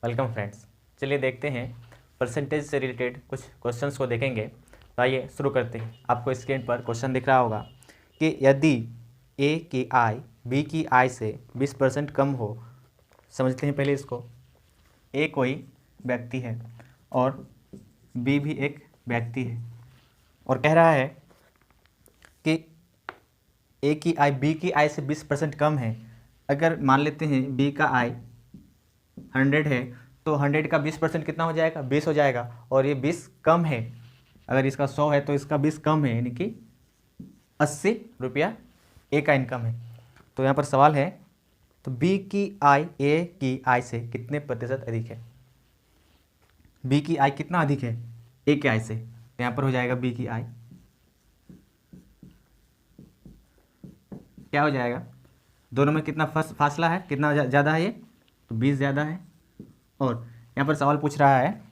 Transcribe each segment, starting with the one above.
Welcome friends. चलिए देखते हैं परसेंटेज से रिलेटेड कुछ क्वेश्चंस को देखेंगे। तो आइए शुरू करते हैं। आपको स्क्रीन पर क्वेश्चन दिख रहा होगा कि यदि ए की आय बी की आय से 20% कम हो। समझते हैं पहले इसको। ए कोई व्यक्ति है और बी भी एक व्यक्ति है और कह रहा है कि ए की आय बी की आय से 20% कम है। अगर मान लेते हैं बी का आय 100 है तो 100 का 20% कितना हो जाएगा, 20 हो जाएगा। और ये 20 कम है, अगर इसका 100 है तो इसका 20 कम है, यानी कि 80 रुपया ए का इनकम है। तो यहाँ पर सवाल है, तो बी की आय ए की आय से कितने प्रतिशत अधिक है। बी की आय कितना अधिक है ए की आय से, तो यहाँ पर हो जाएगा बी की आय क्या हो जाएगा, दोनों में कितना फासला है, कितना ज़्यादा है ये, तो 20 ज़्यादा है। और यहाँ पर सवाल पूछ रहा है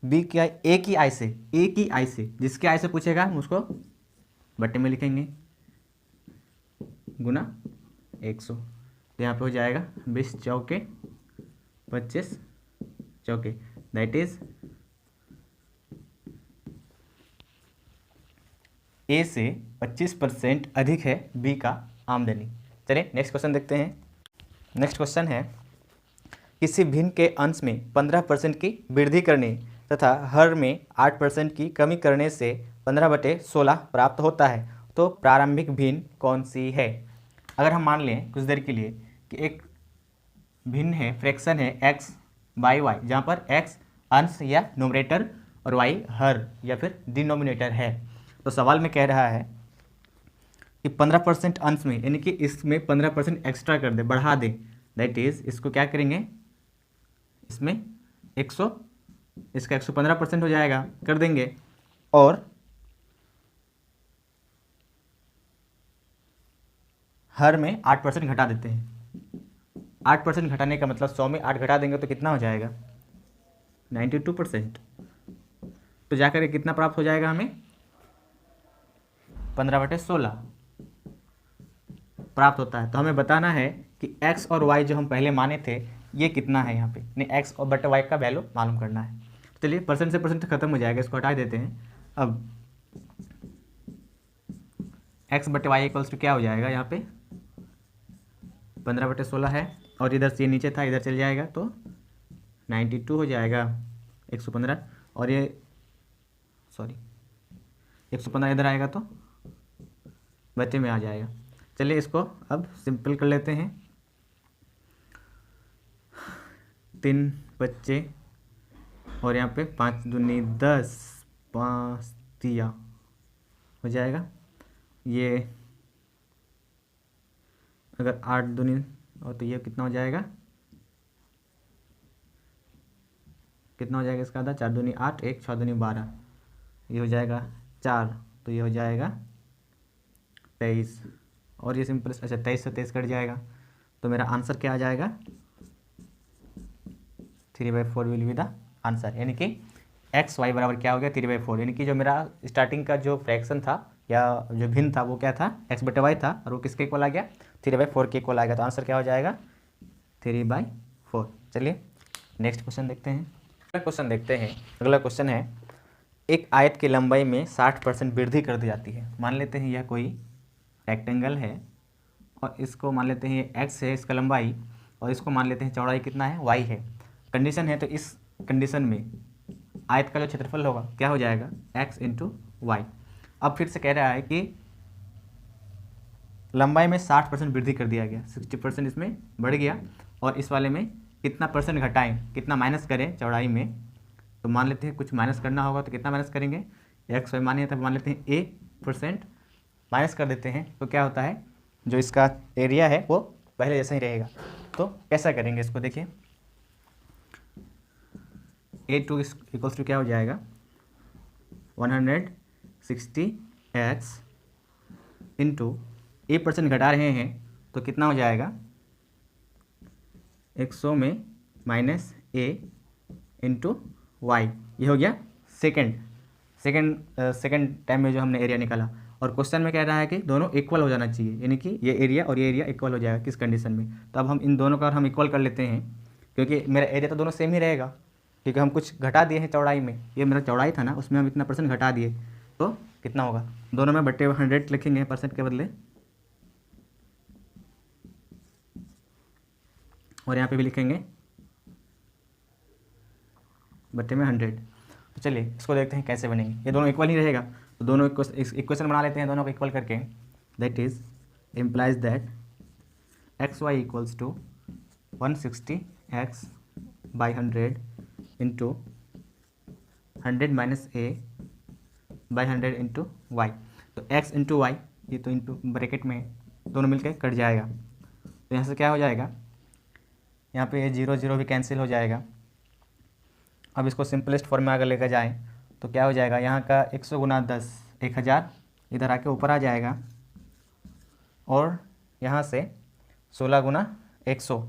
बी की आय ए की आय से, ए की आय से, जिसके आय से पूछेगा हम उसको बट्टे में लिखेंगे गुना 100। तो यहाँ पे हो जाएगा 20 चौके 25 चौके, दैट इज ए से 25% अधिक है बी का आमदनी। चलिए नेक्स्ट क्वेश्चन देखते हैं। नेक्स्ट क्वेश्चन है, किसी भिन्न के अंश में 15% की वृद्धि करने तथा हर में 8% की कमी करने से 15/16 प्राप्त होता है, तो प्रारंभिक भिन्न कौन सी है। अगर हम मान लें कुछ देर के लिए कि एक भिन्न है, फ्रैक्शन है x बाई वाई, जहाँ पर x अंश या न्यूमरेटर और y हर या फिर डिनोमिनेटर है। तो सवाल में कह रहा है कि 15% अंश में, यानी कि इसमें 15% एक्स्ट्रा कर दे, बढ़ा दे। दैट इज इसको क्या करेंगे, इसमें 100, इसका 115% हो जाएगा, कर देंगे। और हर में 8% घटा देते हैं। 8% घटाने का मतलब 100 में 8 घटा देंगे तो कितना हो जाएगा, 92%। तो जाकर कितना प्राप्त हो जाएगा हमें, 15/16 प्राप्त होता है। तो हमें बताना है कि x और y जो हम पहले माने थे ये कितना है, यहाँ पे नहीं x और बटे y का वैल्यू मालूम करना है। चलिए परसेंट से परसेंट खत्म हो जाएगा, इसको हटा देते हैं। अब x बटे वाई इक्वल्स टू क्या हो जाएगा, यहाँ पे 15/16 है और इधर से नीचे था, इधर चल जाएगा तो 92 हो जाएगा, 115। और ये सॉरी 115 इधर आएगा तो बच्चे में आ जाएगा। चलिए इसको अब सिंपल कर लेते हैं। 3 बच्चे और यहाँ पे 5 दूनी 10, 5 दिया हो जाएगा। ये अगर 8 दूनी और तो ये कितना हो जाएगा, कितना हो जाएगा इसका आधा, 4 दूनी 8, 1 6 दूनी 12, ये हो जाएगा 4, तो ये हो जाएगा 23। और ये सिंपल, अच्छा 23 से 23 कट जाएगा, तो मेरा आंसर क्या आ जाएगा, 3/4 विल बी द आंसर। यानी कि एक्स वाई बराबर क्या हो गया, 3/4। यानी कि जो मेरा स्टार्टिंग का जो फ्रैक्शन था या जो भिन्न था वो क्या था, x बटे वाई था, और वो किसके इक्वल आ गया, 3/4 के इक्वल आ गया। तो आंसर क्या हो जाएगा, 3/4। चलिए नेक्स्ट क्वेश्चन देखते हैं। अगला क्वेश्चन देखते हैं। अगला क्वेश्चन है, एक आयत की लंबाई में 60% वृद्धि कर दी जाती है। मान लेते हैं यह कोई रेक्टेंगल है और इसको मान लेते हैं x है इसका लंबाई, और इसको मान लेते हैं चौड़ाई कितना है, y है। कंडीशन है, तो इस कंडीशन में आयत का जो क्षेत्रफल होगा क्या हो जाएगा, x × y। अब फिर से कह रहा है कि लंबाई में 60% वृद्धि कर दिया गया, 60% इसमें बढ़ गया, और इस वाले में कितना परसेंट घटाएं, कितना माइनस करें चौड़ाई में। तो मान लेते हैं कुछ माइनस करना होगा, तो कितना माइनस करेंगे, x y मानिए, तब मान लेते हैं a% माइनस कर देते हैं, तो क्या होता है, जो इसका एरिया है वो पहले जैसा ही रहेगा। तो कैसा करेंगे इसको, देखिए a2 इक्वल्स टू क्या हो जाएगा, 160x इंटू a% घटा रहे हैं तो कितना हो जाएगा, 100 में माइनस a इंटू वाई। ये हो गया सेकेंड टाइम में जो हमने एरिया निकाला। और क्वेश्चन में कह रहा है कि दोनों इक्वल हो जाना चाहिए, यानी कि ये एरिया और ये एरिया इक्वल हो जाएगा किस कंडीशन में। तो अब हम इन दोनों का हम इक्वल कर लेते हैं, क्योंकि मेरा एरिया तो दोनों सेम ही रहेगा, क्योंकि हम कुछ घटा दिए हैं चौड़ाई में। ये मेरा चौड़ाई था ना, उसमें हम इतना परसेंट घटा दिए, तो कितना होगा, दोनों में बट्टे 100 लिखेंगे परसेंट के बदले, और यहाँ पे भी लिखेंगे बट्टे में 100। तो चलिए इसको देखते हैं कैसे बनेंगे। ये दोनों इक्वल ही रहेगा, तो दोनों इक्वेशन बना लेते हैं दोनों को इक्वल करके। That is implies that X Y equals to 160x by 100 into 100 minus A by 100 into Y. तो x इंटू वाई, ये तो इंटू ब्रैकेट में दोनों मिलकर कट जाएगा, तो यहाँ से क्या हो जाएगा, यहाँ पे ये 0 0 भी कैंसिल हो जाएगा। अब इसको सिंपलेस्ट फॉर्म में अगर लेकर जाएँ तो क्या हो जाएगा, यहाँ का 100 गुना 10 1000 इधर आके ऊपर आ जाएगा, और यहाँ से 16 गुना 100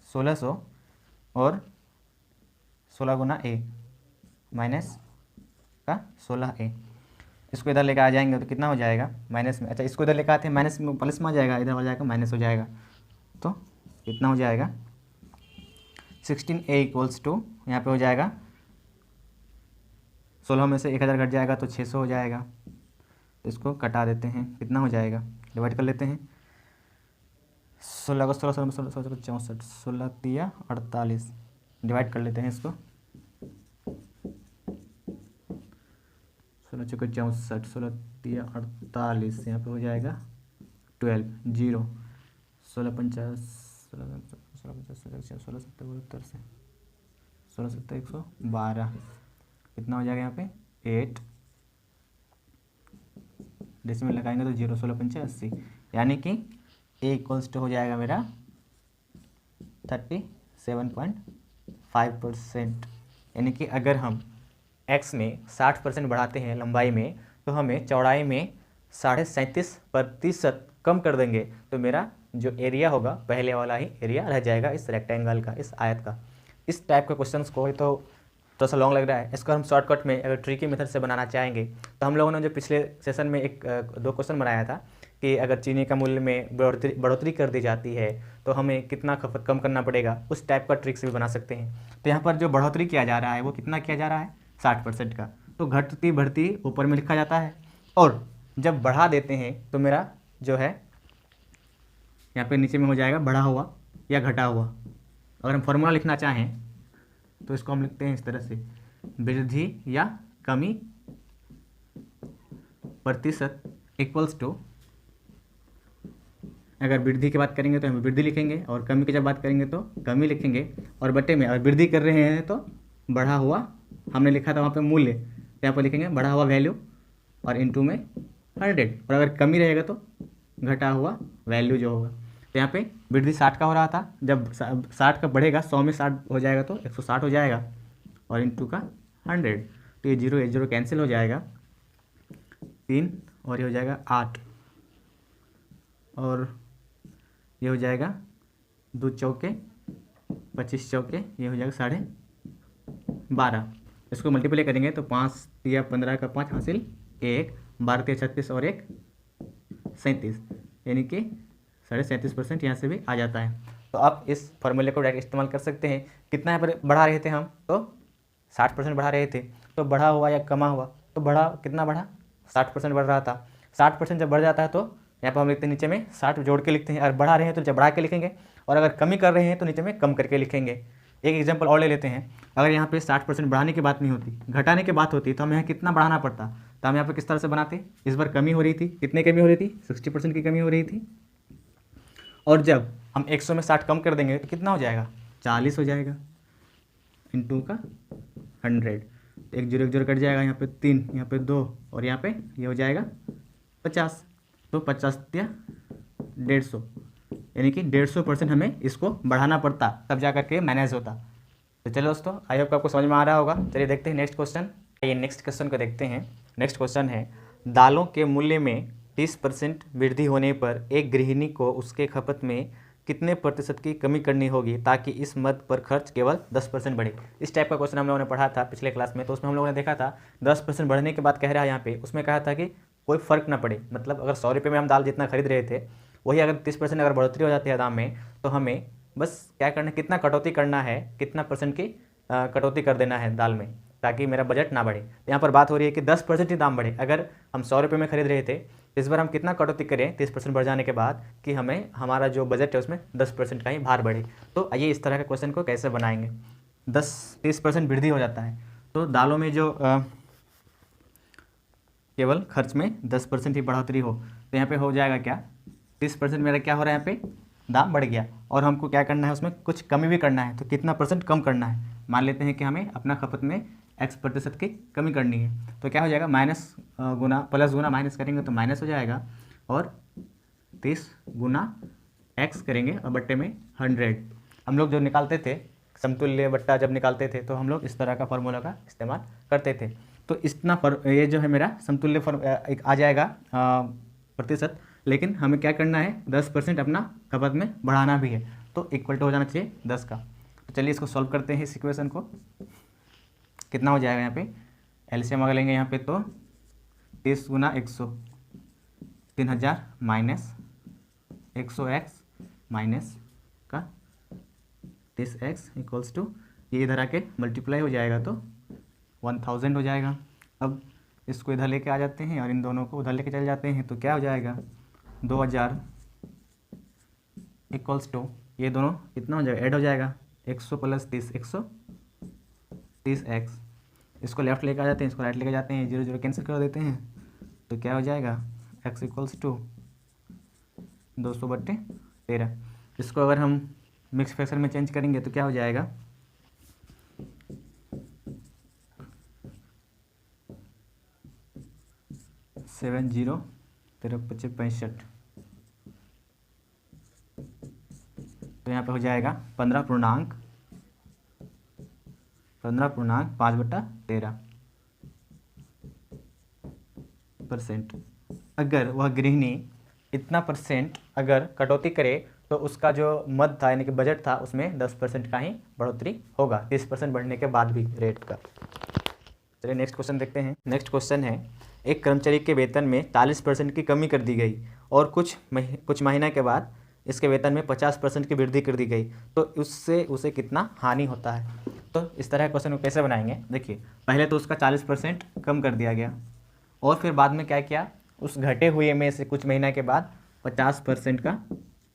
1600, और 16 गुना ए माइनस का 16a, इसको इधर लेकर आ जाएंगे तो कितना हो जाएगा माइनस में। अच्छा, इसको इधर लेकर आते हैं माइनस में, प्लस में आ जाएगा, इधर हो जाएगा माइनस हो जाएगा, तो कितना हो जाएगा 16a इक्वल्स टू, यहाँ पे हो जाएगा 16 में से 1000 घट जाएगा तो 600 हो जाएगा। तो इसको कटा देते हैं, कितना हो जाएगा, डिवाइड कर लेते हैं। 16 को 16 16 16 64, 16 तिया 48, डिवाइड कर लेते हैं इसको, 16 चौके 64, 16 तिया 48, यहाँ पे हो जाएगा 12 0, 16 50 16 50 16 70 72 से 16 70 112, कितना हो जाएगा यहाँ पे 8, डेसिमल लगाएंगे तो 0 16 पंचे 80, यानी कि ए इक्वल्स टू हो जाएगा मेरा 37.5%। यानी कि अगर हम x में 60% बढ़ाते हैं लंबाई में, तो हमें चौड़ाई में 37.5% कम कर देंगे, तो मेरा जो एरिया होगा पहले वाला ही एरिया रह जाएगा इस रेक्टेंगल का, इस आयत का। इस टाइप के क्वेश्चंस को तो थोड़ा सा लॉन्ग लग रहा है, इसको हम शॉर्टकट में अगर ट्रिकी मेथड से बनाना चाहेंगे तो हम लोगों ने जो पिछले सेशन में दो क्वेश्चन बनाया था कि अगर चीनी का मूल्य में बढ़ोतरी कर दी जाती है तो हमें कितना खपत कम करना पड़ेगा, उस टाइप का ट्रिक से भी बना सकते हैं। तो यहाँ पर जो बढ़ोतरी किया जा रहा है वो कितना किया जा रहा है 60% का, तो घटती बढ़ती ऊपर में लिखा जाता है, और जब बढ़ा देते हैं तो मेरा जो है यहाँ पे नीचे में हो जाएगा बढ़ा हुआ या घटा हुआ। अगर हम फॉर्मूला लिखना चाहें तो इसको हम लिखते हैं इस तरह से, वृद्धि या कमी प्रतिशत इक्वल्स टू, अगर वृद्धि की बात करेंगे तो हम वृद्धि लिखेंगे, और कमी की जब बात करेंगे तो कमी लिखेंगे, और बटे में अगर वृद्धि कर रहे हैं तो बढ़ा हुआ, हमने लिखा था वहाँ पे मूल्य, तो यहाँ पर लिखेंगे बढ़ा हुआ वैल्यू, और इनटू में 100, और अगर कमी रहेगा तो घटा हुआ वैल्यू जो होगा। तो यहाँ पे वृद्धि 60 का हो रहा था, जब 60 का बढ़ेगा 100 में 60 हो जाएगा तो 160 हो जाएगा, और इनटू का 100, तो ये 0 कैंसिल हो जाएगा, 3 और ये हो जाएगा 8, और ये हो जाएगा 2 चौके 25 चौके, ये हो जाएगा 12.5। इसको मल्टीप्लाई करेंगे तो 5 या 15 का 5 हासिल 1, 12 या 36 और 1 37, यानी कि 37.5% यहाँ से भी आ जाता है। तो आप इस फॉर्मूले को डायरेक्ट इस्तेमाल कर सकते हैं। कितना यहाँ पर बढ़ा रहे थे हम, तो 60% बढ़ा रहे थे, तो बढ़ा हुआ या कमा हुआ, तो बढ़ा कितना बढ़ा 60% बढ़ रहा था। 60% जब बढ़ जाता है तो यहाँ पर हम लिखते हैं नीचे में 60 जोड़ के लिखते हैं, और बढ़ा रहे हैं तो जब बढ़ा के लिखेंगे, और अगर कमी कर रहे हैं तो नीचे में कम करके लिखेंगे। एक एग्जांपल और ले लेते हैं, अगर यहाँ पे 60% बढ़ाने की बात नहीं होती, घटाने की बात होती, तो हमें यहाँ कितना बढ़ाना पड़ता, तो हम यहाँ पे किस तरह से बनाते, इस बार कमी हो रही थी, कितने कमी हो रही थी 60% की कमी हो रही थी, और जब हम 100 में 60 कम कर देंगे तो कितना हो जाएगा 40 हो जाएगा, इनटू का 100, तो 1 0 कट जाएगा, यहाँ पे 3, यहाँ पे 2, और यहाँ पे ये हो जाएगा 50, तो 50 या 150, यानी कि 150% हमें इसको बढ़ाना पड़ता, तब जा करके मैनेज होता। तो चलो दोस्तों, आई होप आपको समझ में आ रहा होगा। चलिए देखते हैं नेक्स्ट क्वेश्चन। ये नेक्स्ट क्वेश्चन को देखते हैं। नेक्स्ट क्वेश्चन है, दालों के मूल्य में 30% वृद्धि होने पर एक गृहिणी को उसके खपत में कितने प्रतिशत की कमी करनी होगी ताकि इस मद पर खर्च केवल 10% बढ़े। इस टाइप का क्वेश्चन हम लोगों ने पढ़ा था पिछले क्लास में, तो उसमें हम लोगों ने देखा था 10% बढ़ने के बाद कह रहा है यहाँ पे, उसमें कहा था कि कोई फ़र्क ना पड़े, मतलब अगर 100 रुपये में हम दाल जितना खरीद रहे थे वही अगर 30% अगर बढ़ोतरी हो जाती है दाम में, तो हमें बस क्या करना है, कितना कटौती करना है, कितना परसेंट की कटौती कर देना है दाल में, ताकि मेरा बजट ना बढ़े। तो यहाँ पर बात हो रही है कि 10% ही दाम बढ़े। अगर हम 100 रुपये में खरीद रहे थे, इस बार हम कितना कटौती करें 30% बढ़ जाने के बाद कि हमें हमारा जो बजट है उसमें 10% का ही भार बढ़े। तो आइए इस तरह के क्वेश्चन को कैसे बनाएंगे। 30% वृद्धि हो जाता है, तो दालों में जो केवल खर्च में 10% ही बढ़ोतरी हो, तो यहाँ पे हो जाएगा क्या, 30% मेरा क्या हो रहा है, यहाँ पे दाम बढ़ गया, और हमको क्या करना है, उसमें कुछ कमी भी करना है। तो कितना परसेंट कम करना है, मान लेते हैं कि हमें अपना खपत में X% की कमी करनी है। तो क्या हो जाएगा, माइनस गुना प्लस गुना माइनस करेंगे तो माइनस हो जाएगा, और 30 गुना X करेंगे और बट्टे में 100। हम लोग जो निकालते थे समतुल्य बट्टा जब निकालते थे, तो हम लोग इस तरह का फार्मूला का इस्तेमाल करते थे। तो इतना ये जो है मेरा समतुल्य एक आ जाएगा प्रतिशत, लेकिन हमें क्या करना है, 10% अपना खपत में बढ़ाना भी है, तो इक्वल टू हो जाना चाहिए 10 का। तो चलिए इसको सॉल्व करते हैं। इस इक्वेशन को कितना हो जाएगा, यहाँ पे एलसीएम अगर लेंगे यहाँ पे, तो 30 गुना 100 3000 माइनस 100x माइनस का 30x इक्वल्स टू, ये इधर आके मल्टीप्लाई हो जाएगा तो 1000 हो जाएगा। अब इसको इधर लेके आ जाते हैं और इन दोनों को उधर लेके चले जाते हैं, तो क्या हो जाएगा, 2000 इक्वल्स टू, ये दोनों कितना हो जाएगा, ऐड हो जाएगा 100 प्लस 30 130x। इसको लेफ्ट लेके आ जाते हैं, इसको राइट लेके जाते हैं, 0 0 कैंसिल कर देते हैं, तो क्या हो जाएगा, x इक्वल्स टू 200/13। इसको अगर हम मिक्स फ्रैक्शन में चेंज करेंगे तो क्या हो जाएगा, 70 13 25 65। तो यहाँ पे हो जाएगा 15.5% अगर वह गृहिणी इतना परसेंट अगर कटौती करे, तो उसका जो मद था यानी कि बजट था, उसमें 10% का ही बढ़ोतरी होगा, 30% बढ़ने के बाद भी रेट का। चलिए नेक्स्ट क्वेश्चन देखते हैं। नेक्स्ट क्वेश्चन है, एक कर्मचारी के वेतन में 40% की कमी कर दी गई और कुछ महीना के बाद इसके वेतन में 50% की वृद्धि कर दी गई, तो उससे उसे कितना हानि होता है। तो इस तरह क्वेश्चन को कैसे बनाएंगे, देखिए पहले तो उसका 40% कम कर दिया गया, और फिर बाद में क्या किया, उस घटे हुए में से कुछ महीना के बाद 50% का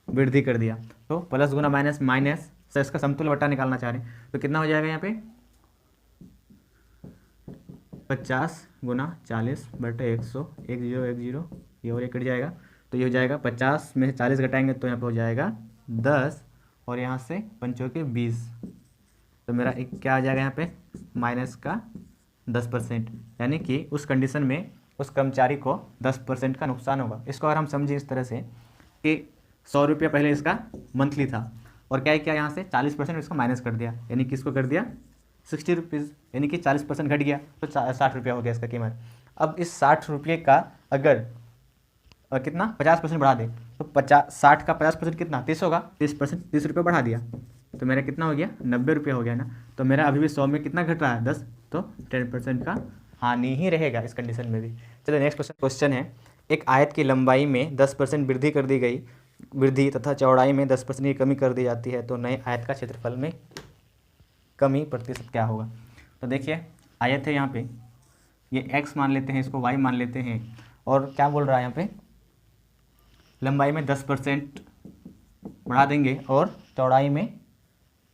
वृद्धि कर दिया। तो प्लस गुना माइनस माइनस से इसका समतुल्य बट्टा निकालना चाह रहे हैं, तो कितना हो जाएगा यहाँ पे, 50 गुना 40/100 1 0 1 0, ये और ये कट जाएगा, तो ये हो जाएगा 50 में से 40 घटाएंगे तो यहाँ पे हो जाएगा 10, और यहाँ से 5 के 20, तो मेरा एक क्या आ जाएगा यहाँ पे, माइनस का 10%, यानी कि उस कंडीशन में उस कर्मचारी को 10% का नुकसान होगा। इसको अगर हम समझें इस तरह से कि 100 रुपया पहले इसका मंथली था, और क्या किया, यहाँ से 40% इसको माइनस कर दिया, यानी कि इसको कर दिया 60 रुपीज़, यानी कि 40% घट गया, तो 60 रुपया हो गया इसका कीमत। अब इस 60 रुपये का अगर कितना 50% बढ़ा दे, तो 60 का 50% कितना 30 होगा, 30% 30 रुपये बढ़ा दिया, तो मेरा कितना हो गया, 90 रुपये हो गया ना। तो मेरा अभी भी 100 में कितना घट रहा है, 10, तो 10% का हानि ही रहेगा इस कंडीशन में भी। चलिए नेक्स्ट क्वेश्चन है, एक आयत की लंबाई में 10% वृद्धि कर दी गई वृद्धि तथा चौड़ाई में 10% की कमी कर दी जाती है, तो नए आयत का क्षेत्रफल में कमी प्रतिशत क्या होगा। तो देखिए आयत है यहाँ पे, ये x मान लेते हैं, इसको y मान लेते हैं, और क्या बोल रहा है यहाँ पे, लंबाई में 10% बढ़ा देंगे और चौड़ाई में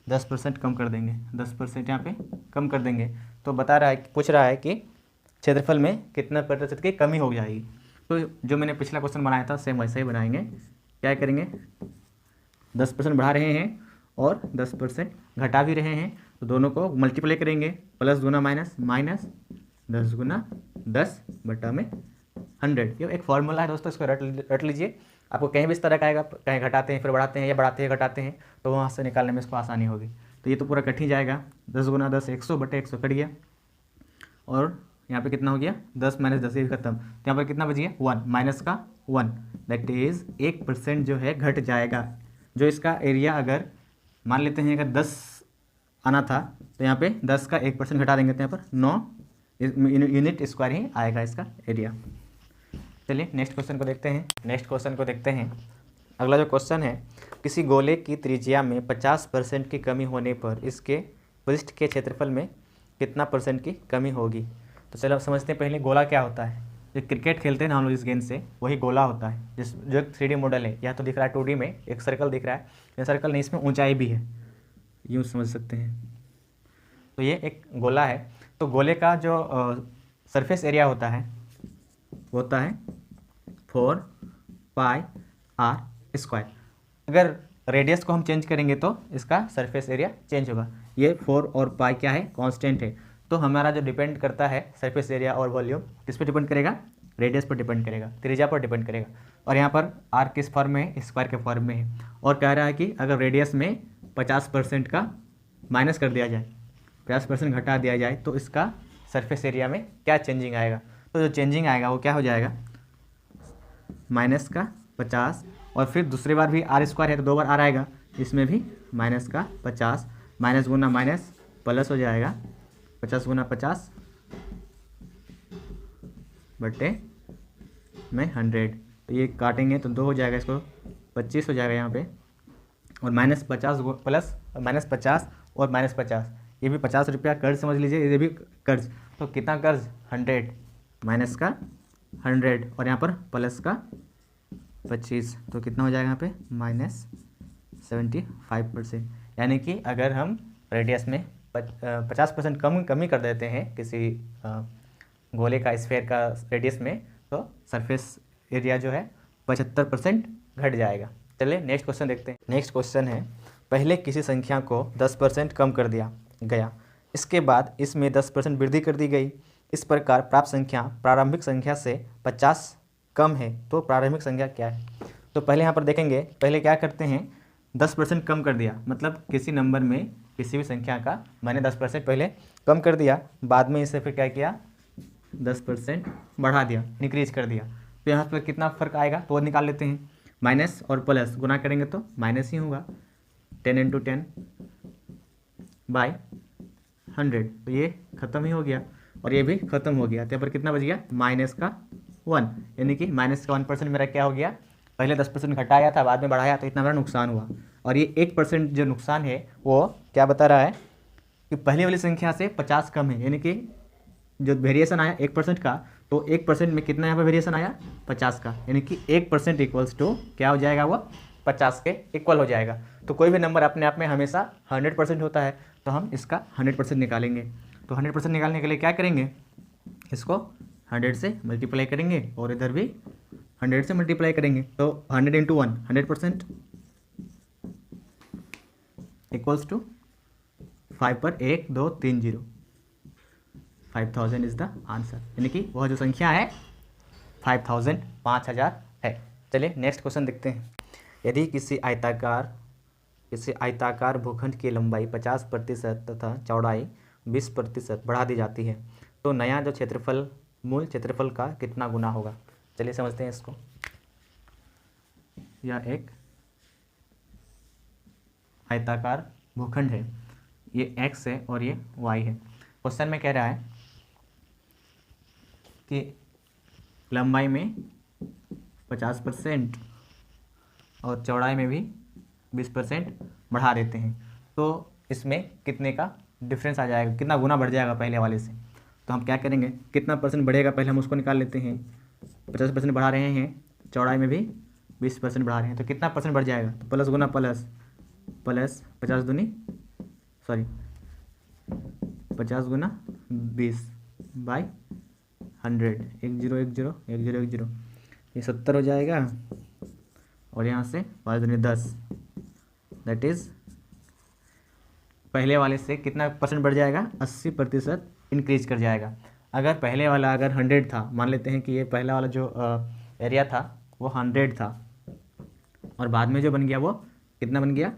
10% कम कर देंगे, 10% यहाँ पे कम कर देंगे, तो बता रहा है, पूछ रहा है कि क्षेत्रफल में कितना प्रतिशत की कमी हो जाएगी। तो जो मैंने पिछला क्वेश्चन बनाया था सेम वैसे ही बनाएंगे। क्या करेंगे, 10% बढ़ा रहे हैं और 10% घटा भी रहे हैं, तो दोनों को मल्टीप्लाई करेंगे, प्लस गुना माइनस माइनस 10 गुना 10/100। ये एक फॉर्मूला है दोस्तों, इसको रट लीजिए। आपको कहीं भी इस तरह का आएगा, कहीं घटाते हैं फिर बढ़ाते हैं, या बढ़ाते हैं घटाते हैं, तो वहाँ से निकालने में इसको आसानी होगी। तो ये तो पूरा कट ही जाएगा, 10 गुना 10 100/100 कट गया, और यहाँ पे कितना हो गया, 10 माइनस 10 ही खत्म, तो यहाँ पर कितना बच गया, 1 माइनस का 1, दैट इज़ 1% जो है घट जाएगा। जो इसका एरिया अगर मान लेते हैं अगर 10 आना था, तो यहाँ पे 10 का 1% घटा देंगे, तो यहाँ पर 9 यूनिट स्क्वायर ही आएगा इसका एरिया। चलिए नेक्स्ट क्वेश्चन को देखते हैं। अगला जो क्वेश्चन है, किसी गोले की त्रिज्या में 50% की कमी होने पर इसके पृष्ठ के क्षेत्रफल में कितना % की कमी होगी। तो चलो समझते हैं पहले गोला क्या होता है। जो क्रिकेट खेलते हैं ना हम लोग इस गेंद से, वही गोला होता है। जिस जो एक 3D मॉडल है, या तो दिख रहा है 2D में एक सर्कल दिख रहा है, या सर्कल नहीं, इसमें ऊंचाई भी है, यूँ समझ सकते हैं। तो ये एक गोला है। तो गोले का जो सरफेस एरिया होता है 4πr²। अगर रेडियस को हम चेंज करेंगे तो इसका सरफेस एरिया चेंज होगा। ये 4 और पाई क्या है, कांस्टेंट है। तो हमारा जो डिपेंड करता है सरफेस एरिया और वॉल्यूम, किस पे डिपेंड करेगा, रेडियस पर डिपेंड करेगा, त्रिज्या पर डिपेंड करेगा। और यहाँ पर आर किस फॉर्म में है, स्क्वायर के फॉर्म में है। और कह रहा है कि अगर रेडियस में 50% का माइनस कर दिया जाए, 50% घटा दिया जाए, तो इसका सरफेस एरिया में क्या चेंजिंग आएगा। तो जो चेंजिंग आएगा वो क्या हो जाएगा, -50। और फिर दूसरी बार भी r² है तो 2 बार r आएगा, इसमें भी -50, माइनस गुना माइनस प्लस हो जाएगा, 50 गुना 50 बटे में 100। तो ये काटेंगे तो 2 हो जाएगा, इसको 25 हो जाएगा यहाँ पे। और -50 प्लस -50 और -50, ये भी 50 रुपया कर्ज समझ लीजिए, ये भी कर्ज। तो कितना कर्ज, 100, माइनस का 100 और यहाँ पर प्लस का 25, तो कितना हो जाएगा यहाँ पे -75%। यानी कि अगर हम रेडियस में 50% कमी कर देते हैं किसी गोले का, स्फेयर का रेडियस में, तो सरफेस एरिया जो है 75% घट जाएगा। चलिए नेक्स्ट क्वेश्चन देखते हैं। नेक्स्ट क्वेश्चन है, पहले किसी संख्या को 10% कम कर दिया गया, इसके बाद इसमें 10% वृद्धि कर दी गई। इस प्रकार प्राप्त संख्या प्रारंभिक संख्या से 50 कम है, तो प्रारंभिक संख्या क्या है। तो पहले यहाँ पर देखेंगे, पहले क्या करते हैं, 10% कम कर दिया, मतलब किसी नंबर में किसी भी संख्या का मैंने 10% पहले कम कर दिया, बाद में इसे फिर क्या किया, 10% बढ़ा दिया, इंक्रीज कर दिया। तो यहाँ पर कितना फ़र्क आएगा तो वो निकाल लेते हैं। माइनस और प्लस गुना करेंगे तो माइनस ही होगा, 10 × 10 बाई 100, तो ये ख़त्म ही हो गया और ये भी ख़त्म हो गया। तो यहाँ पर कितना बच गया, -1, यानी कि -1% मेरा क्या हो गया, पहले 10% घटाया था, बाद में बढ़ाया, तो इतना मेरा नुकसान हुआ। और ये 1% जो नुकसान है वो क्या बता रहा है कि पहले वाली संख्या से 50 कम है, यानी कि जो वेरिएशन आया 1% का, तो 1% में कितना यहाँ पर वेरिएशन आया, 50 का, यानी कि 1% इक्वल्स टू क्या हो जाएगा, वो 50 के इक्वल हो जाएगा। तो कोई भी नंबर अपने आप में हमेशा 100% होता है, तो हम इसका 100% निकालेंगे। तो 100% निकालने के लिए क्या करेंगे, इसको 100 से मल्टीप्लाई करेंगे और इधर भी 100 से मल्टीप्लाई करेंगे। तो 100 × 1 100% इक्वल्स टू 5 पर 1 2 3 0, 5000 इज द आंसर, यानी कि वह जो संख्या है 5000 5000 है। चलिए नेक्स्ट क्वेश्चन देखते हैं। यदि किसी आयताकार भूखंड की लंबाई 50% तथा चौड़ाई 20% बढ़ा दी जाती है, तो नया जो क्षेत्रफल मूल क्षेत्रफल का कितना गुना होगा। चलिए समझते हैं इसको। यह एक आयताकार भूखंड है, ये x है और ये y है। क्वेश्चन में कह रहा है कि लंबाई में 50% और चौड़ाई में भी 20% बढ़ा देते हैं, तो इसमें कितने का डिफरेंस आ जाएगा, कितना गुना बढ़ जाएगा पहले वाले से। तो हम क्या करेंगे, कितना परसेंट बढ़ेगा पहले हम उसको निकाल लेते हैं। 50% बढ़ा रहे हैं, चौड़ाई में भी 20% बढ़ा रहे हैं, तो कितना परसेंट बढ़ जाएगा, तो plus Guna plus, plus 50 Guna 20 by 100, 1 0 1 0 1 0 1 0, ये 70 हो जाएगा। और यहाँ से 5 दूनी 10, दैट इज़ पहले वाले से कितना परसेंट बढ़ जाएगा, 80% इंक्रीज कर जाएगा। अगर पहले वाला अगर 100 था, मान लेते हैं कि ये पहला वाला जो एरिया था वो 100 था, और बाद में जो बन गया वो कितना बन गया,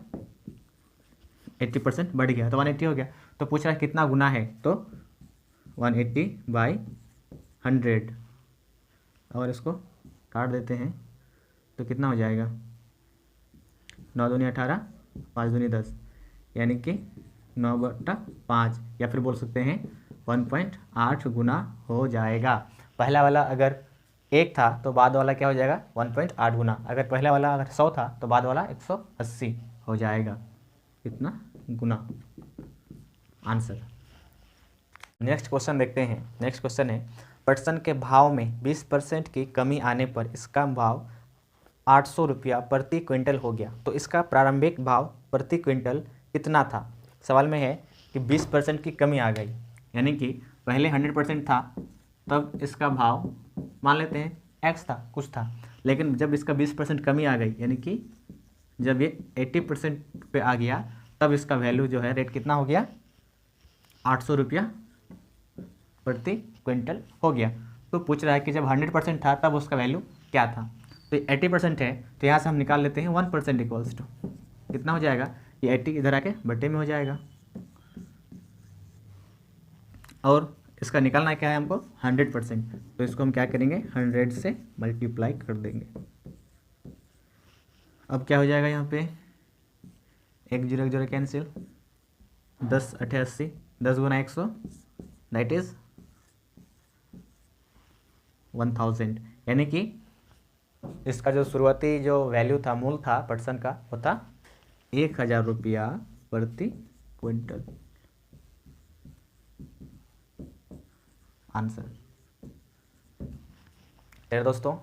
80% बढ़ गया, तो 180 हो गया। तो पूछ रहा है कितना गुना है, तो 180 बाई 100, और इसको काट देते हैं तो कितना हो जाएगा, 9 दूनी 18, 5 दूनी 10, यानी कि 9/5, या फिर बोल सकते हैं 1.8 गुना हो जाएगा। पहला वाला अगर 1 था तो बाद वाला क्या हो जाएगा 1.8 गुना, अगर पहले वाला अगर 100 था तो बाद वाला 180 हो जाएगा, कितना गुना। आंसर। नेक्स्ट क्वेश्चन देखते हैं। नेक्स्ट क्वेश्चन है पटसन के भाव में 20% की कमी आने पर इसका भाव 800 रुपया प्रति क्विंटल हो गया, तो इसका प्रारंभिक भाव प्रति क्विंटल कितना था। सवाल में है कि 20% की कमी आ गई, यानी कि पहले 100% था तब इसका भाव मान लेते हैं x था, कुछ था, लेकिन जब इसका 20% कमी आ गई, यानी कि जब ये 80% पे आ गया तब इसका वैल्यू जो है रेट कितना हो गया 800 रुपया प्रति क्विंटल हो गया। तो पूछ रहा है कि जब 100% था तब उसका वैल्यू क्या था। तो 80% है तो यहाँ से हम निकाल लेते हैं 1% इक्वल्स टू कितना हो जाएगा, ये 80 इधर आके बटे में हो जाएगा, और इसका निकालना क्या है हमको 100%, तो इसको हम क्या करेंगे 100 से मल्टीप्लाई कर देंगे। अब क्या हो जाएगा यहाँ पे 1 0 0 कैंसिल, 10 8 80, 10 गुना 100 दैट इज 1000, यानी कि इसका जो शुरुआती जो वैल्यू था, मूल था पटसन का, वो था 1000 रुपया प्रति क्विंटल। आंसर। चलिए दोस्तों,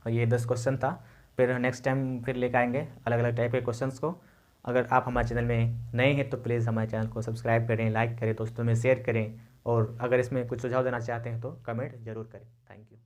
ये 10 क्वेश्चन था, फिर नेक्स्ट टाइम फिर लेकर आएंगे अलग अलग टाइप के क्वेश्चंस को। अगर आप हमारे चैनल में नए हैं तो प्लीज़ हमारे चैनल को सब्सक्राइब करें, लाइक करें, दोस्तों में शेयर करें, और अगर इसमें कुछ सुझाव देना चाहते हैं तो कमेंट जरूर करें। Thank you.